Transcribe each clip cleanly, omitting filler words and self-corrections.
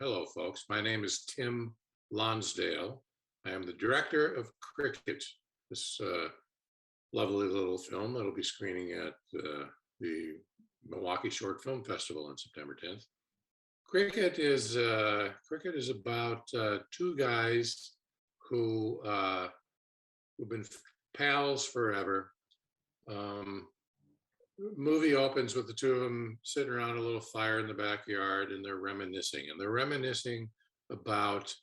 Hello, folks. My name is Tim Lonsdale. I am the director of Cricket, this lovely little film that'll be screening at the Milwaukee Short Film Festival on September 10th. Cricket is about two guys who who've been pals forever. Um, Movie opens with the two of them sitting around a little fire in the backyard, and they're reminiscing. And they're reminiscing about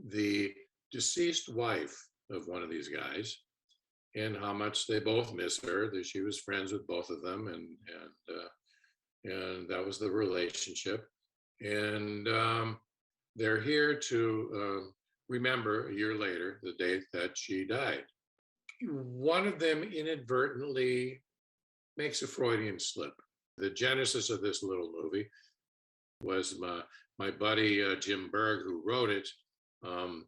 the deceased wife of one of these guys and how much they both miss her. That she was friends with both of them, and that was the relationship. And they're here to remember a year later the day that she died. One of them inadvertently makes a Freudian slip. The genesis of this little movie was my buddy Jim Berg, who wrote it. Um,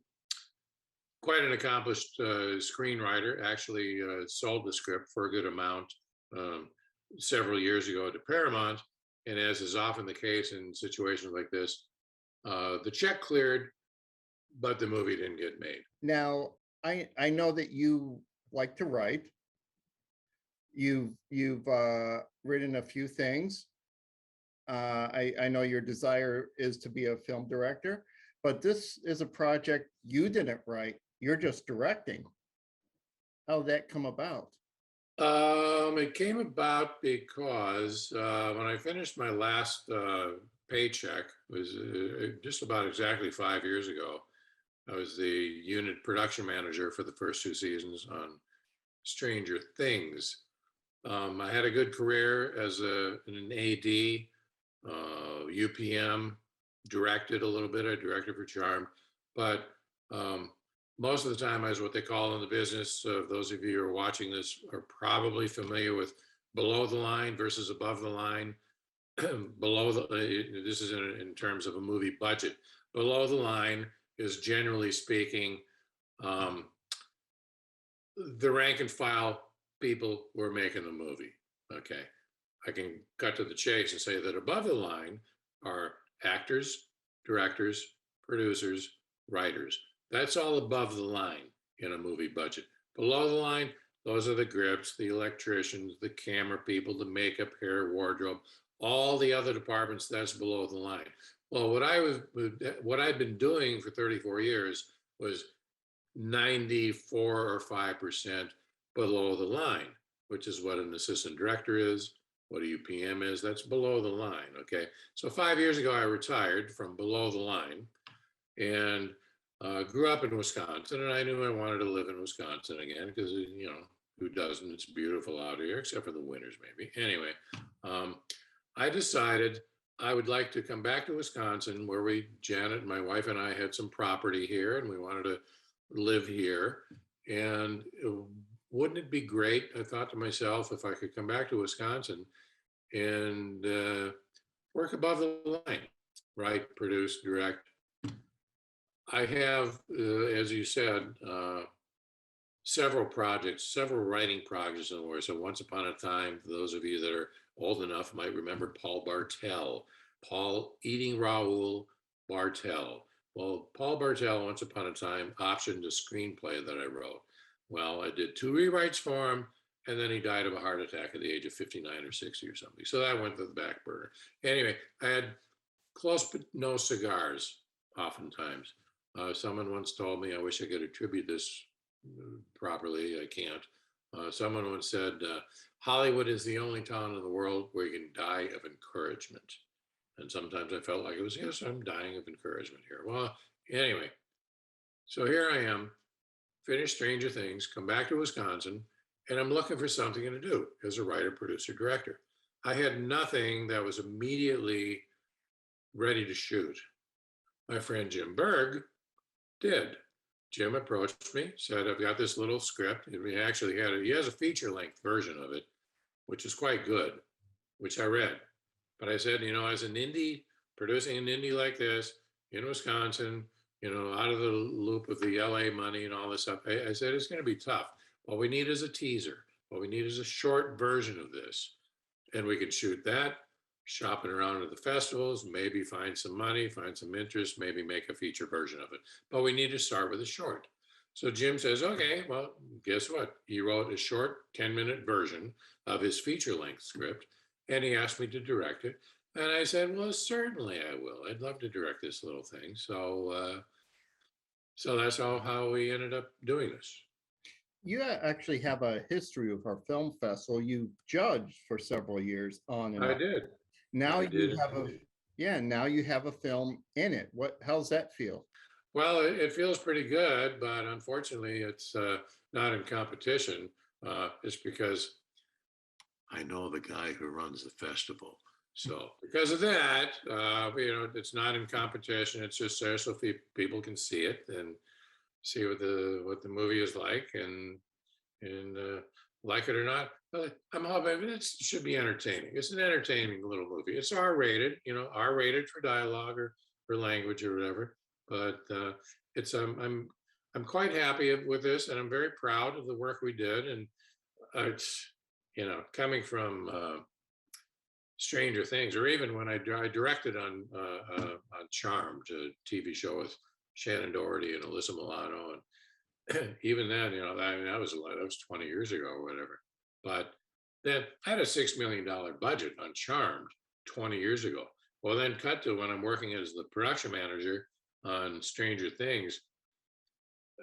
Quite an accomplished screenwriter, actually sold the script for a good amount um, several years ago to Paramount. And as is often the case in situations like this, the check cleared, but the movie didn't get made. Now, I know that you like to write. You've written a few things. I know your desire is to be a film director, but this is a project you didn't write. You're just directing. How did that come about? It came about because when I finished my last paycheck, was just about exactly 5 years ago. I was the unit production manager for the first two seasons on Stranger Things. I had a good career as an AD, UPM, directed a little bit. I directed for Charmed, but most of the time I was what they call in the business. Those of you who are watching this are probably familiar with below the line versus above the line. This is in terms of a movie budget. Below the line is, generally speaking, the rank and file people who are making the movie. Okay. I can cut to the chase and say that above the line are actors, directors, producers, writers. That's all above the line in a movie budget. Below the line, those are the grips, the electricians, the camera people, the makeup, hair, wardrobe, all the other departments. That's below the line. Well, what I'd been doing for 34 years was 94 or 5% below the line, which is what an assistant director is, what a UPM is. That's below the line. Okay. So 5 years ago, I retired from below the line and grew up in Wisconsin. And I knew I wanted to live in Wisconsin again because, who doesn't? It's beautiful out here, except for the winters, maybe. Anyway, I decided I would like to come back to Wisconsin, where Janet, my wife, and I had some property here, and we wanted to live here. And wouldn't it be great, I thought to myself, if I could come back to Wisconsin and work above the line, write, produce, direct. I have, as you said, several writing projects in the works. So once upon a time, for those of you that are old enough might remember Paul Bartel, Paul Eating Raoul Bartel. Well, Paul Bartel, once upon a time, optioned a screenplay that I wrote. Well, I did 2 rewrites for him, and then he died of a heart attack at the age of 59 or 60 or something. So that went to the back burner. Anyway, I had close but no cigars, oftentimes. Someone once told me, I wish I could attribute this properly. I can't. Someone once said, Hollywood is the only town in the world where you can die of encouragement. And sometimes I felt like it was, yes, I'm dying of encouragement here. Well, anyway, so here I am, finished Stranger Things, come back to Wisconsin, and I'm looking for something to do as a writer, producer, director. I had nothing that was immediately ready to shoot. My friend Jim Berg did. Jim approached me, said, I've got this little script. And he actually he has a feature-length version of it, which is quite good, which I read. But I said, as an indie, producing an indie like this in Wisconsin, out of the loop of the LA money and all this stuff, I said, it's going to be tough. What we need is a teaser. What we need is a short version of this. And we can shoot that. shopping around at the festivals, maybe find some money, find some interest, maybe make a feature version of it. But we need to start with a short. So Jim says, okay, well, guess what? He wrote a short 10-minute version of his feature length script, and he asked me to direct it. And I said, well, certainly I will. I'd love to direct this little thing. So that's how we ended up doing this. You actually have a history with our film festival. You judged for several years on and I off. did. Now I did you have a, indeed. yeah, now you have a film in it. How's that feel? Well, it feels pretty good, but unfortunately, it's not in competition. It's because I know the guy who runs the festival. So because of that, it's not in competition. It's just there so people can see it and see what the movie is like, and like it or not. I'm hoping it should be entertaining. It's an entertaining little movie. It's R-rated, R-rated for dialogue or for language or whatever. But it's I'm quite happy with this, and I'm very proud of the work we did. And it's coming from Stranger Things, or even when I directed on Charmed, a TV show with Shannon Doherty and Alyssa Milano, and even then, that was a lot. That was 20 years ago or whatever. But then I had a $6 million budget on Charmed 20 years ago. Well, then cut to when I'm working as the production manager on Stranger Things.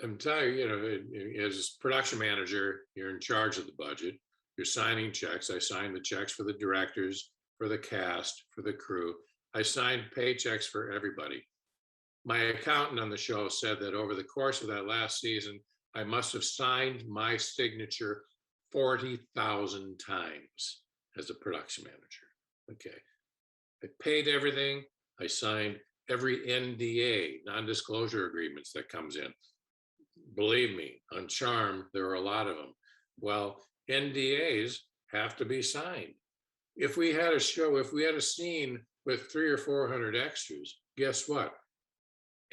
I'm telling you, as production manager, you're in charge of the budget. You're signing checks. I signed the checks for the directors, for the cast, for the crew. I signed paychecks for everybody. My accountant on the show said that over the course of that last season, I must have signed my signature 40,000 times as a production manager. Okay. I paid everything. I signed every NDA, non-disclosure agreements that comes in. Believe me, on Charm, there are a lot of them. Well, NDAs have to be signed. If we had a scene with 300 or 400 extras, guess what?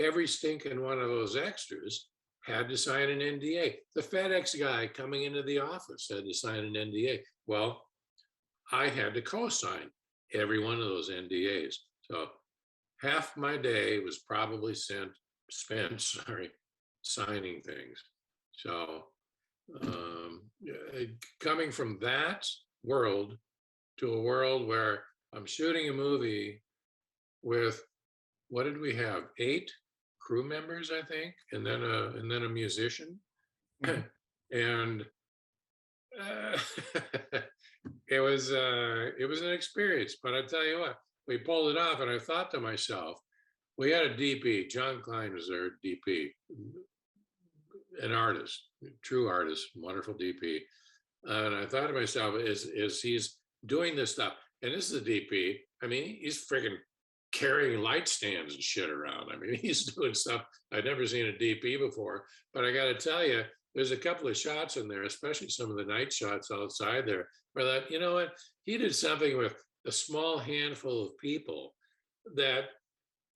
Every stinking one of those extras had to sign an NDA. The FedEx guy coming into the office had to sign an NDA. Well, I had to co-sign every one of those NDAs. So half my day was probably spent signing things. So coming from that world to a world where I'm shooting a movie with, what did we have? 8 crew members, I think, and then a musician, and it was an experience. But I tell you what, we pulled it off, and I thought to myself, we had a DP. John Klein was our DP, an artist, true artist, wonderful DP. And I thought to myself, is he's doing this stuff, and this is a DP. I mean, he's freaking carrying light stands and shit around. I mean, he's doing stuff I'd never seen a DP before. But I got to tell you, there's a couple of shots in there, especially some of the night shots outside there, where that, you know what, he did something with a small handful of people that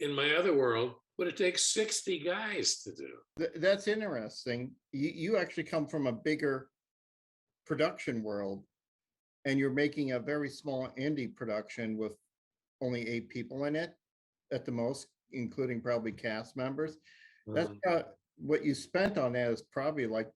in my other world would it take 60 guys to do. That's interesting. You actually come from a bigger production world, and you're making a very small indie production with only 8 people in it at the most, including probably cast members. That's what you spent on that is probably like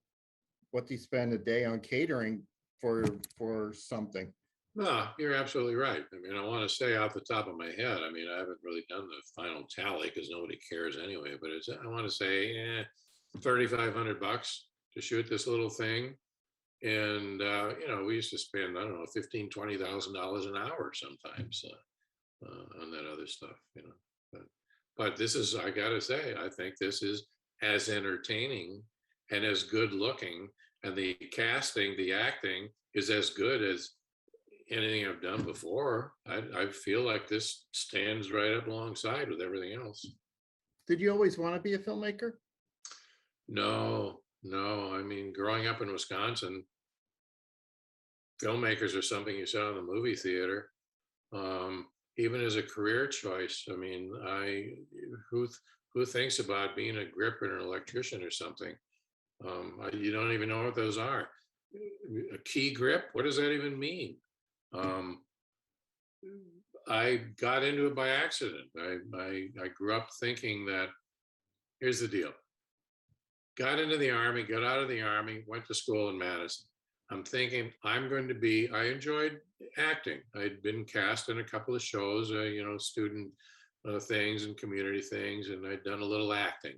what you spend a day on catering for something. No, you're absolutely right. I mean, I want to say off the top of my head, I mean, I haven't really done the final tally because nobody cares anyway, but I want to say $3,500 to shoot this little thing. And, we used to spend, I don't know, $15,000-$20,000 an hour sometimes on that other stuff, But this is, I got to say, I think this is as entertaining and as good looking, and the casting, the acting is as good as anything I've done before. I feel like this stands right up alongside with everything else. Did you always want to be a filmmaker? No. I mean, growing up in Wisconsin, filmmakers are something you saw in the movie theater. Even as a career choice, I mean, who thinks about being a grip or an electrician or something? You don't even know what those are. A key grip, what does that even mean? I got into it by accident. I grew up thinking that here's the deal. Got into the army, got out of the army, went to school in Madison. I'm thinking I enjoyed acting. I'd been cast in a couple of shows, student things and community things, and I'd done a little acting.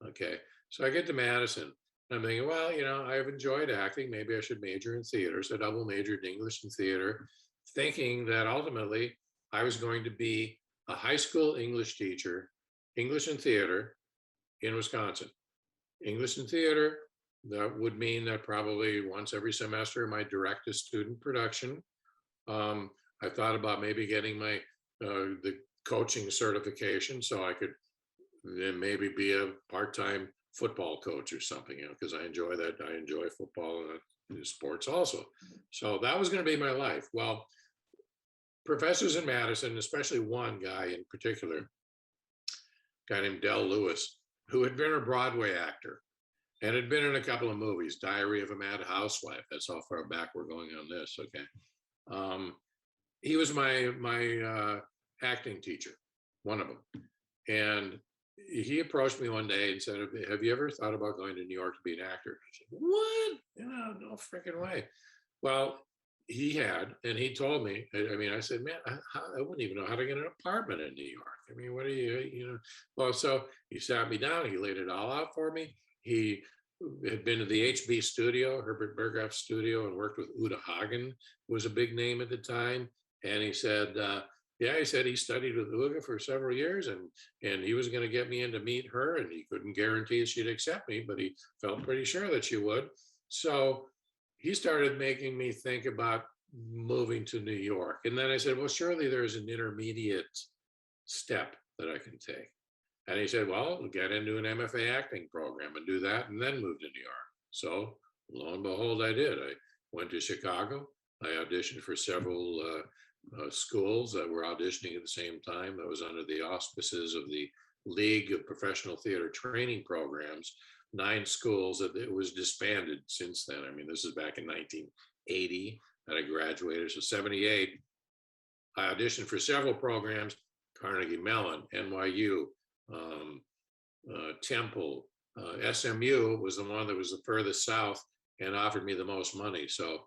Okay. So I get to Madison. I'm thinking, well, I've enjoyed acting. Maybe I should major in theater. So I double majored in English and theater, thinking that ultimately I was going to be a high school English teacher, English and theater in Wisconsin. English and theater, that would mean that probably once every semester I might direct a student production. I thought about maybe getting the coaching certification so I could then maybe be a part-time football coach or something, because I enjoy that. I enjoy football and sports also. So that was going to be my life. Well, professors in Madison, especially one guy in particular, a guy named Del Lewis, who had been a Broadway actor and had been in a couple of movies, Diary of a Mad Housewife. That's how far back we're going on this. Okay. He was my acting teacher, one of them. And he approached me one day and said, have you ever thought about going to New York to be an actor? I said, what? No freaking way. Well, he had, and he told me, I said, man, I wouldn't even know how to get an apartment in New York. What do well, so he sat me down, he laid it all out for me. He had been to the HB studio, Herbert Berghoff's studio, and worked with Uta Hagen, who was a big name at the time. And he said, he said he studied with Uta for several years, and he was going to get me in to meet her, and he couldn't guarantee she'd accept me, but he felt pretty sure that she would. So he started making me think about moving to New York. And then I said, well, surely there's an intermediate step that I can take. And he said, well, get into an MFA acting program and do that, and then move to New York. So lo and behold, I did. I went to Chicago. I auditioned for several schools that were auditioning at the same time. That was under the auspices of the League of Professional Theater Training Programs. 9 schools. It was disbanded since then. This is back in 1980 that I graduated. So 78, I auditioned for several programs: Carnegie Mellon, NYU, Temple, SMU was the one that was the furthest south and offered me the most money. So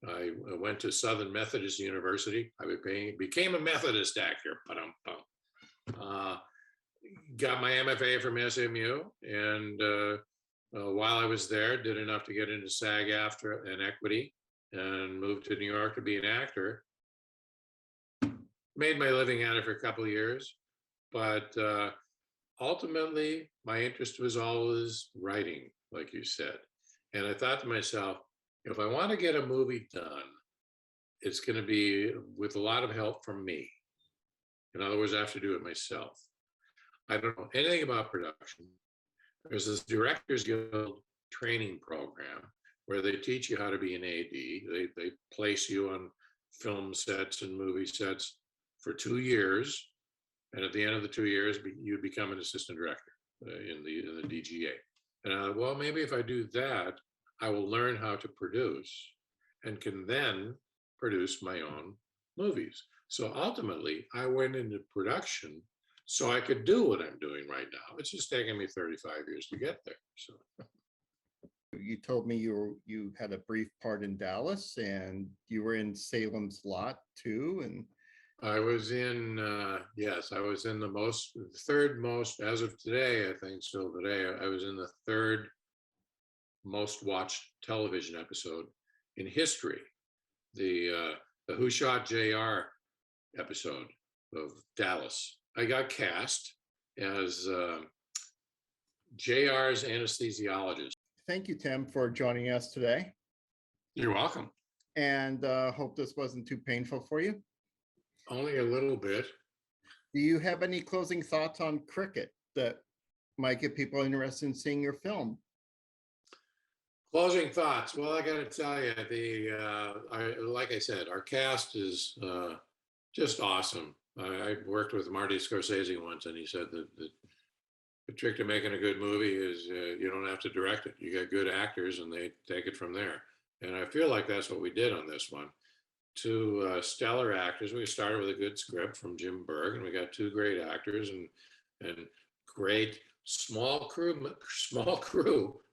I went to Southern Methodist University. I became a Methodist actor. Got my MFA from SMU, and while I was there, did enough to get into SAG-AFTRA and Equity, and moved to New York to be an actor. Made my living at it for a couple of years, but ultimately, my interest was always writing, like you said. And I thought to myself, if I want to get a movie done, it's going to be with a lot of help from me. In other words, I have to do it myself. I don't know anything about production. There's this Directors Guild training program where they teach you how to be an AD. They place you on film sets and movie sets for 2 years. And at the end of the 2 years, you become an assistant director in the DGA. And I thought, well, maybe if I do that, I will learn how to produce and can then produce my own movies. So ultimately, I went into production so I could do what I'm doing right now. It's just taken me 35 years to get there. So you told me you had a brief part in Dallas, and you were in Salem's Lot too. And I was in, yes, I was in the third most, as of today, I think still today, I was in the third most watched television episode in history, the Who Shot JR episode of Dallas. I got cast as JR's anesthesiologist. Thank you, Tim, for joining us today. You're welcome. And hope this wasn't too painful for you. Only a little bit. Do you have any closing thoughts on cricket that might get people interested in seeing your film? Closing thoughts. Well, I got to tell you, like I said, our cast is just awesome. I worked with Marty Scorsese once, and he said that the trick to making a good movie is you don't have to direct it. You got good actors, and they take it from there. And I feel like that's what we did on this one. stellar actors. We started with a good script from Jim Berg, and we got two great actors and great small crew,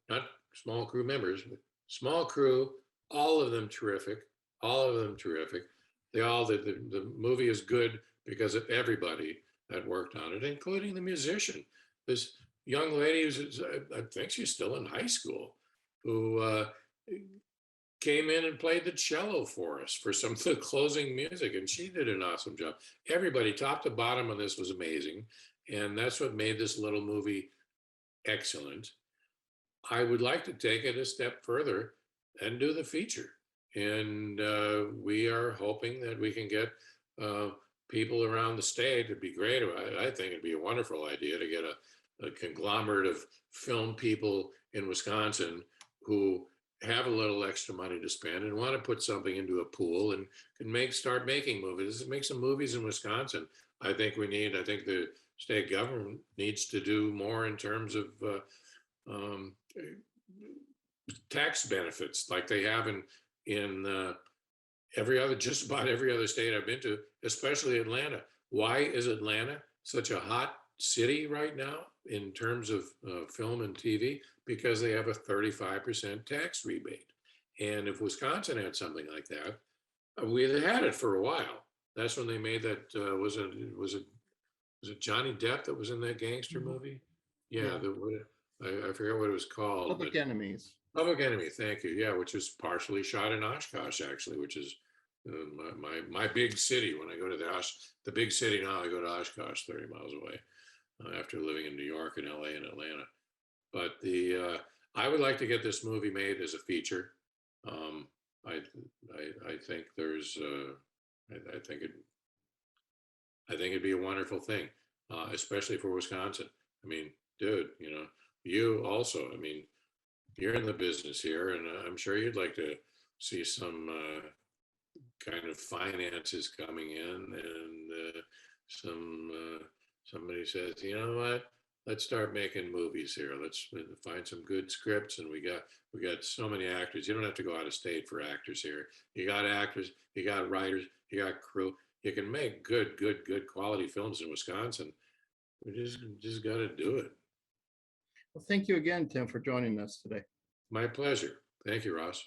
not small crew members, but small crew. All of them terrific. All of them terrific. The movie is good because of everybody that worked on it, including the musician. This young lady who's, I think she's still in high school, who came in and played the cello for us for some of the closing music, and she did an awesome job. Everybody, top to bottom, on this was amazing, and that's what made this little movie excellent. I would like to take it a step further and do the feature, and we are hoping that we can get people around the state. It'd be great. I think it'd be a wonderful idea to get a conglomerate of film people in Wisconsin who have a little extra money to spend and want to put something into a pool and can start making movies. Make some movies in Wisconsin. I think the state government needs to do more in terms of um, tax benefits like they have in just about every other state I've been to, especially Atlanta. Why is Atlanta such a hot city right now in terms of film and TV? Because they have a 35% tax rebate. And if Wisconsin had something like that, we had it for a while. That's when they made that. Was it Johnny Depp that was in that gangster movie? Yeah, I forget what it was called, but Public Enemies. Public Enemy. Thank you. Yeah, which was partially shot in Oshkosh, actually, which is my big city. When I go to the big city now, I go to Oshkosh, 30 miles away, after living in New York and LA and Atlanta. But I would like to get this movie made as a feature. Um, I think there's I think it'd be a wonderful thing, especially for Wisconsin. I mean, dude, you also. I mean, you're in the business here, and I'm sure you'd like to see some kind of finances coming in, and somebody says, you know what? Let's start making movies here. Let's find some good scripts, and we got so many actors. You don't have to go out of state for actors here. You got actors, you got writers, you got crew. You can make good quality films in Wisconsin. We just got to do it. Well, thank you again, Tim, for joining us today. My pleasure. Thank you, Ross.